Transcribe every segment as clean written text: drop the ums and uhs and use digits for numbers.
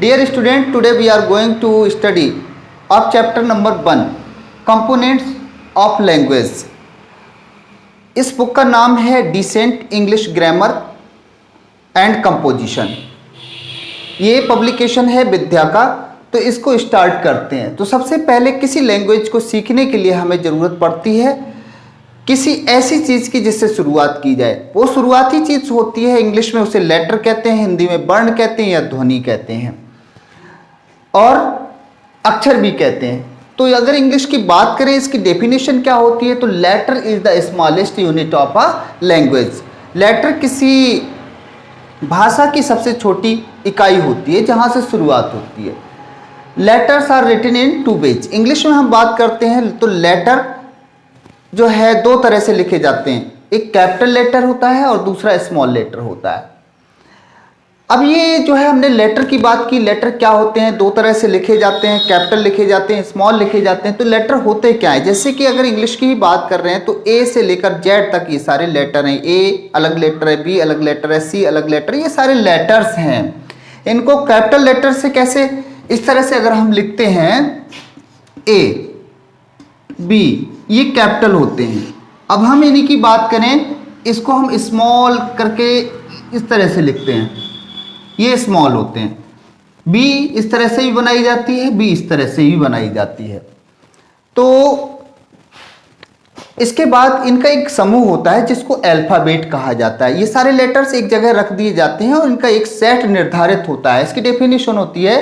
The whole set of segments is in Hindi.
Dear student, today we are going to study of chapter number 1, Components of Language. इस बुक का नाम है decent English grammar and composition. ये पब्लिकेशन है विद्या का। तो इसको स्टार्ट करते हैं। तो सबसे पहले किसी लैंग्वेज को सीखने के लिए हमें ज़रूरत पड़ती है किसी ऐसी चीज़ की जिससे शुरुआत की जाए। वो शुरुआती चीज़ होती है, इंग्लिश में उसे लेटर कहते हैं, हिंदी में वर्ण कहते हैं या ध्वनि कहते हैं और अक्षर भी कहते हैं। तो अगर इंग्लिश की बात करें, इसकी डेफिनेशन क्या होती है, तो letter is the smallest unit of a language. Letter किसी भाषा की सबसे छोटी इकाई होती है जहाँ से शुरुआत होती है। Letters are written in 2 ways। English में हम बात करते हैं तो लेटर जो है 2 तरह से लिखे जाते हैं, एक कैपिटल लेटर होता है और दूसरा स्मॉल लेटर होता है। अब ये जो है हमने लेटर की बात की। लेटर क्या होते हैं, 2 तरह से लिखे जाते हैं, कैपिटल लिखे जाते हैं, स्मॉल लिखे जाते हैं। तो लेटर होते क्या है, जैसे कि अगर इंग्लिश की ही बात कर रहे हैं तो ए से लेकर जेड तक ये सारे लेटर हैं। ए अलग लेटर है, बी अलग लेटर है, सी अलग लेटर, ये सारे लेटर्स हैं। इनको कैपिटल लेटर से कैसे, इस तरह से अगर हम लिखते हैं ए बी, ये कैपिटल होते हैं। अब हम इन्हीं की बात करें, इसको हम स्मॉल करके इस तरह से लिखते हैं, ये स्मॉल होते हैं। बी इस तरह से भी बनाई जाती है, बी इस तरह से भी बनाई जाती है। तो इसके बाद इनका एक समूह होता है जिसको अल्फाबेट कहा जाता है। ये सारे लेटर्स एक जगह रख दिए जाते हैं और इनका एक सेट निर्धारित होता है। इसकी डेफिनेशन होती है,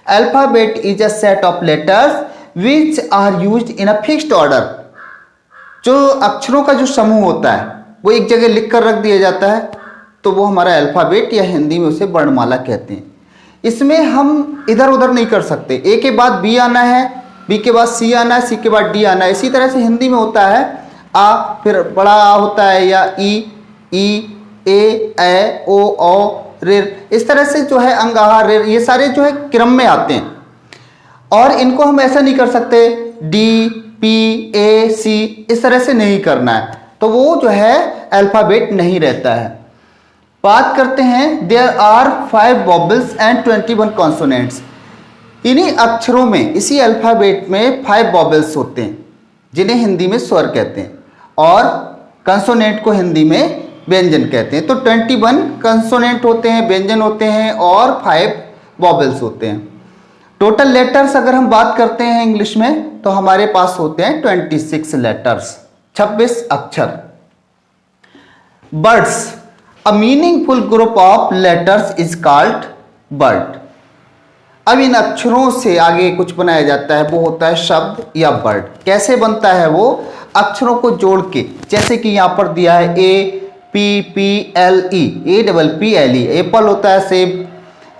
alphabet is a set of letters which are used in a fixed order. जो अक्षरों का जो समूह होता है वो एक जगह लिख कर रख दिया जाता है, तो वो हमारा अल्फ़ाबेट या हिंदी में उसे वर्णमाला कहते हैं। इसमें हम इधर उधर नहीं कर सकते। ए के बाद बी आना है, बी के बाद सी आना है, सी के बाद डी आना है। इसी तरह से हिंदी में होता है आ, फिर बड़ा आ होता है, या ई ए ओ ऋ, इस तरह से जो है अंग आहार ऋ, ये सारे जो है क्रम में आते हैं। और इनको हम ऐसा नहीं कर सकते डी पी ए सी, इस तरह से नहीं करना है, तो वो जो है अल्फ़ाबेट नहीं रहता है। बात करते हैं, there are 5 vowels and 21 consonants. इन्हीं अक्षरों में, इसी अल्फ़ाबेट में 5 वॉबल्स होते हैं जिन्हें हिंदी में स्वर कहते हैं, और कंसोनेंट को हिंदी में व्यंजन कहते हैं। तो 21 कंसोनेंट होते हैं, व्यंजन होते हैं, और 5 वॉबल्स होते हैं। टोटल लेटर्स अगर हम बात करते हैं इंग्लिश में तो हमारे पास होते हैं 26 लेटर्स, 26 अक्षर। Words, A meaningful group of letters is called word। अब इन अक्षरों से आगे कुछ बनाया जाता है, वो होता है शब्द या वर्ड। कैसे बनता है वो, अक्षरों को जोड़ के, जैसे कि यहाँ पर दिया है A P P L E, A double P L E, Apple होता है सेब।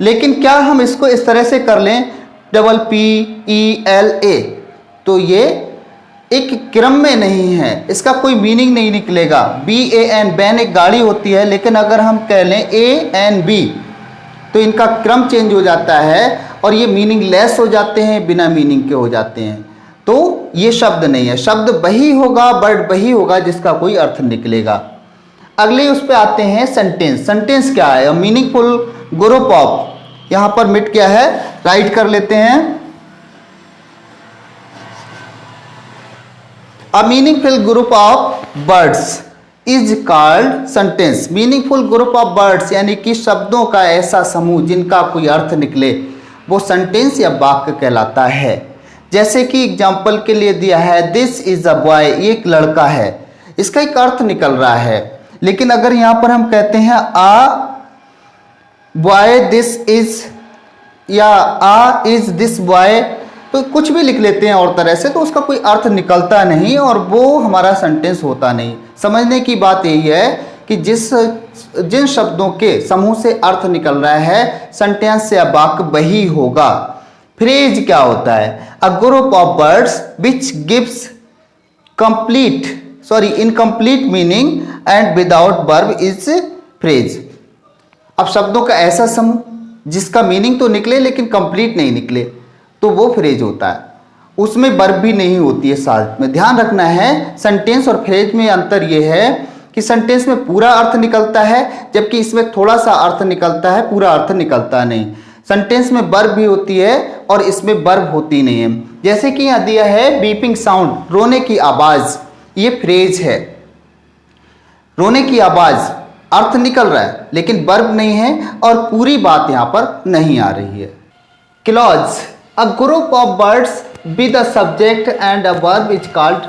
लेकिन क्या हम इसको इस तरह से कर लें double P E L A, तो ये एक क्रम में नहीं है, इसका कोई मीनिंग नहीं निकलेगा। बी ए एन, बैन एक गाड़ी होती है, लेकिन अगर हम कह लें ए एन बी तो इनका क्रम चेंज हो जाता है और ये मीनिंगलेस हो जाते हैं, बिना मीनिंग के हो जाते हैं। तो ये शब्द नहीं है। शब्द वही होगा, वर्ड वही होगा जिसका कोई अर्थ निकलेगा। अगले उस पर आते हैं सेंटेंस। सेंटेंस क्या है, मीनिंगफुल ग्रुप ऑफ, यहाँ पर मिट गया है, राइट कर लेते हैं। A meaningful group of words is called sentence। meaningful group of words यानी कि शब्दों का ऐसा समूह जिनका कोई अर्थ निकले, वो सेंटेंस या वाक्य कहलाता है। जैसे कि एग्जाम्पल के लिए दिया है, दिस इज अ बॉय, ये एक लड़का है, इसका एक अर्थ निकल रहा है। लेकिन अगर यहाँ पर हम कहते हैं आ बॉय दिस इज, या आ इज दिस बॉय, तो कुछ भी लिख लेते हैं और तरह से, तो उसका कोई अर्थ निकलता नहीं और वो हमारा सेंटेंस होता नहीं। समझने की बात यही है कि जिन शब्दों के समूह से अर्थ निकल रहा है, सेंटेंस या वाक्य वही होगा। फ्रेज क्या होता है, a group of words which gives incomplete meaning and without verb is phrase. अब शब्दों का ऐसा समूह जिसका मीनिंग तो निकले लेकिन कंप्लीट नहीं निकले, तो वो फ्रेज होता है। उसमें वर्ब भी नहीं होती है साथ में। ध्यान रखना है, सेंटेंस और फ्रेज में अंतर ये है कि सेंटेंस में पूरा अर्थ निकलता है, जबकि इसमें थोड़ा सा अर्थ निकलता है, पूरा अर्थ निकलता नहीं। सेंटेंस में वर्ब भी होती है और इसमें वर्ब होती नहीं है। जैसे कि यहां दिया है बीपिंग साउंड, रोने की आवाज, ये फ्रेज है। रोने की आवाज अर्थ निकल रहा है लेकिन वर्ब नहीं है और पूरी बात यहां पर नहीं आ रही है। Clause, a group of words with a subject and a verb is called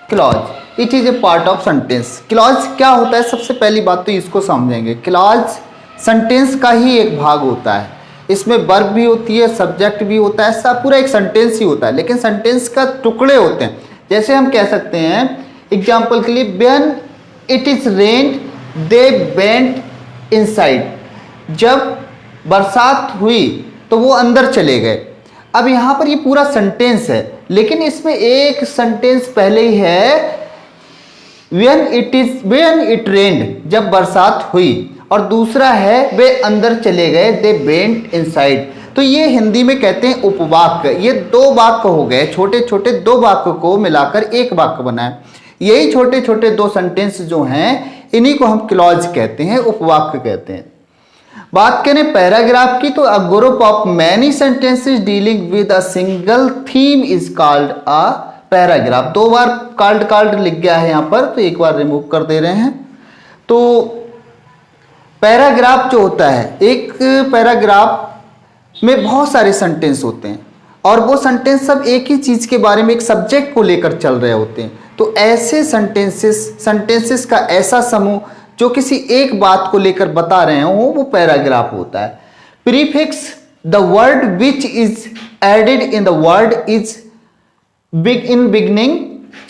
clause. It is a part of sentence. Clause क्या होता है, सबसे पहली बात तो इसको समझेंगे। क्लॉज सेंटेंस का ही एक भाग होता है। इसमें वर्ब भी होती है, सब्जेक्ट भी होता है, सब पूरा एक सेंटेंस ही होता है, लेकिन सेंटेंस का टुकड़े होते हैं। जैसे हम कह सकते हैं एग्जाम्पल के लिए, when it is rained they went inside. जब बरसात हुई तो वो अंदर चले गए। अब यहाँ पर ये पूरा सेंटेंस है, लेकिन इसमें एक सेंटेंस पहले ही है व्हेन इट रेन्ड, जब बरसात हुई, और दूसरा है वे अंदर चले गए, दे वेंट इनसाइड। तो ये हिंदी में कहते हैं उपवाक्य। ये दो वाक्य हो गए, छोटे छोटे दो वाक्य को मिलाकर एक वाक्य बना है। यही छोटे छोटे दो सेंटेंस जो हैं इन्हीं को हम क्लॉज कहते हैं, उपवाक्य कहते हैं। बात करें पैराग्राफ की, तो अ group of many sentences dealing with a single theme is called a paragraph. दो बार कॉल्ड लिख गया है यहाँ पर, तो एक बार रिमूव कर दे रहे हैं। तो पैराग्राफ जो होता है, एक पैराग्राफ में बहुत सारे सेंटेंस होते हैं और वो सेंटेंस सब एक ही चीज के बारे में, एक सब्जेक्ट को लेकर चल रहे होते हैं। तो ऐसे सेंटेंसेस का ऐसा समूह जो किसी एक बात को लेकर बता रहे हो, वो पैराग्राफ होता है। Prefix, the word which is added in the word is in beginning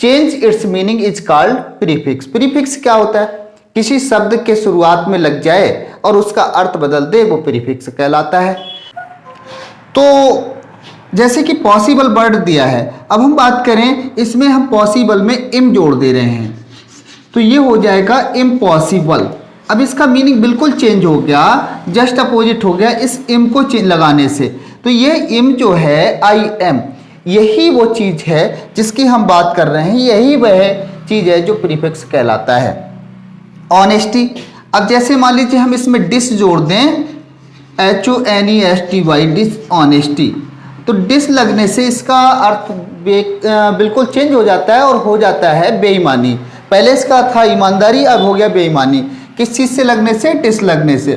change its meaning is called prefix. Prefix क्या होता है, किसी शब्द के शुरुआत में लग जाए और उसका अर्थ बदल दे, वो प्रीफिक्स कहलाता है। तो जैसे कि पॉसिबल वर्ड दिया है, अब हम बात करें, इसमें हम पॉसिबल में इम जोड़ दे रहे हैं, तो ये हो जाएगा इम्पॉसिबल। अब इसका मीनिंग बिल्कुल चेंज हो गया, जस्ट अपोजिट हो गया इस इम को लगाने से। तो ये इम जो है, आई एम, यही वो चीज है जिसकी हम बात कर रहे हैं, यही वह चीज है जो प्रीफिक्स कहलाता है। ऑनेस्टी, अब जैसे मान लीजिए हम इसमें डिस जोड़ दें, HONESTY, डिस ऑनेस्टी, तो डिस लगने से इसका अर्थ बिल्कुल चेंज हो जाता है और हो जाता है बेईमानी। पहले इसका था ईमानदारी, अब हो गया बेईमानी। किस चीज से लगने से, डिस लगने से।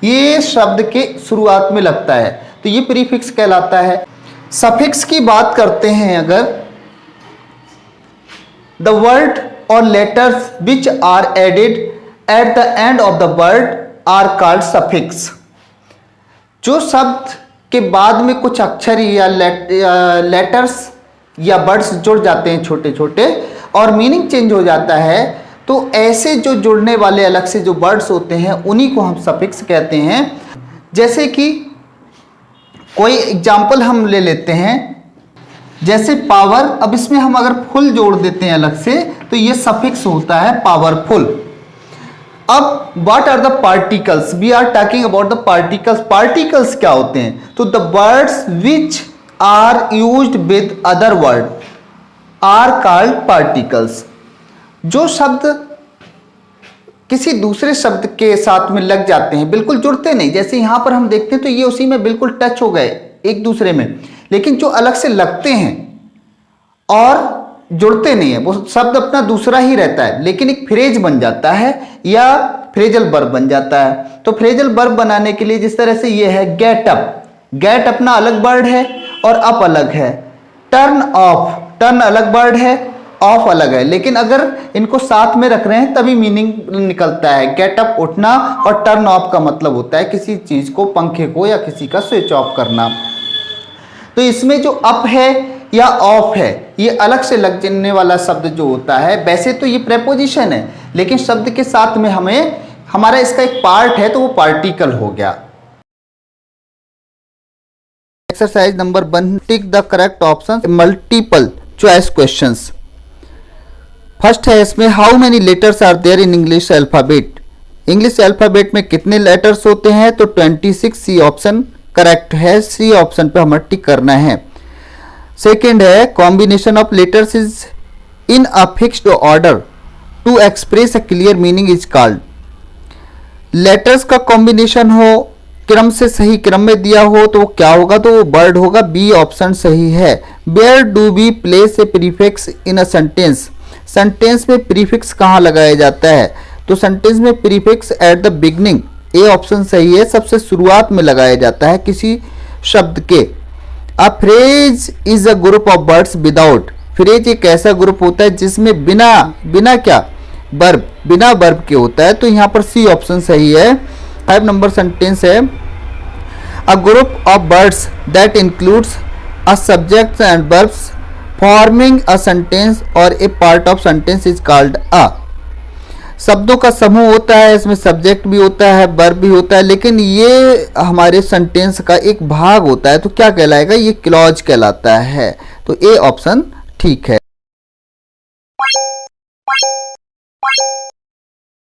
ये शब्द के शुरुआत में लगता है, तो ये प्रीफिक्स कहलाता है। सफिक्स की बात करते हैं अगर, the word or letters which are added at the end of the word are called suffix. जो शब्द के बाद में कुछ अक्षर या लेटर्स या वर्ड्स जुड़ जाते हैं छोटे छोटे और मीनिंग चेंज हो जाता है, तो ऐसे जो जुड़ने वाले अलग से जो वर्ड्स होते हैं उन्हीं को हम सफिक्स कहते हैं। जैसे कि कोई एग्जाम्पल हम ले लेते हैं, जैसे पावर, अब इसमें हम अगर फुल जोड़ देते हैं अलग से, तो ये सफिक्स होता है पावरफुल। अब what are the particles, we are talking about the particles. Particles क्या होते हैं, तो the words which are used with other word are called particles. जो शब्द किसी दूसरे शब्द के साथ में लग जाते हैं, बिल्कुल जुड़ते नहीं, जैसे यहां पर हम देखते हैं तो ये उसी में बिल्कुल टच हो गए एक दूसरे में, लेकिन जो अलग से लगते हैं और जुड़ते नहीं है, वो शब्द अपना दूसरा ही रहता है, लेकिन एक फ्रेज बन जाता है या फ्रेजल वर्ब बन जाता है। तो फ्रेजल वर्ब बनाने के लिए जिस तरह से ये है गेट अप, गेट अपना अलग वर्ड है और अप अलग है। टर्न ऑफ, टर्न अलग वर्ड है, ऑफ अलग है, लेकिन अगर इनको साथ में रख रहे हैं तभी मीनिंग निकलता है। गेट अप उठना और टर्न ऑफ का मतलब होता है किसी चीज को, पंखे को या किसी का स्विच ऑफ करना। तो इसमें जो अप है या ऑफ है, ये अलग से लग जाने वाला शब्द जो होता है, वैसे तो ये प्रेपोजिशन है, लेकिन शब्द के साथ में हमें हमारा इसका एक पार्ट है, तो वो पार्टिकल हो गया। Exercise number 1, tick the correct option, multiple choice questions. First है इसमें, how many letters are there in English alphabet. English alphabet में कितने लेटर्स होते हैं, तो 26। सी ऑप्शन करेक्ट है, सी ऑप्शन पे हमें टिक करना है। सेकेंड है, combination of letters is in a fixed order to express a clear meaning is called. Letters का कॉम्बिनेशन हो क्रम से सही क्रम में दिया हो तो वो क्या होगा, तो वो वर्ड होगा। बी ऑप्शन सही है। Where do we place a prefix in a sentence, sentence में प्रीफिक्स कहाँ लगाया जाता है, तो सेंटेंस में prefix at the beginning, A option सही है, सबसे शुरुआत में लगाया जाता है किसी शब्द के। A phrase is a group of words without, phrase एक ऐसा ग्रुप होता है जिसमें बिना क्या, वर्ब, बिना वर्ब के होता है, तो यहाँ पर सी ऑप्शन सही है। 5 नंबर सेंटेंस है, a group of words that includes a subject and verbs forming a sentence और a part of sentence is called a, शब्दों का समूह होता है, इसमें सब्जेक्ट भी होता है, वर्ब भी होता है, लेकिन ये हमारे सेंटेंस का एक भाग होता है, तो क्या कहलाएगा, ये क्लॉज कहलाता है। तो ए ऑप्शन ठीक है।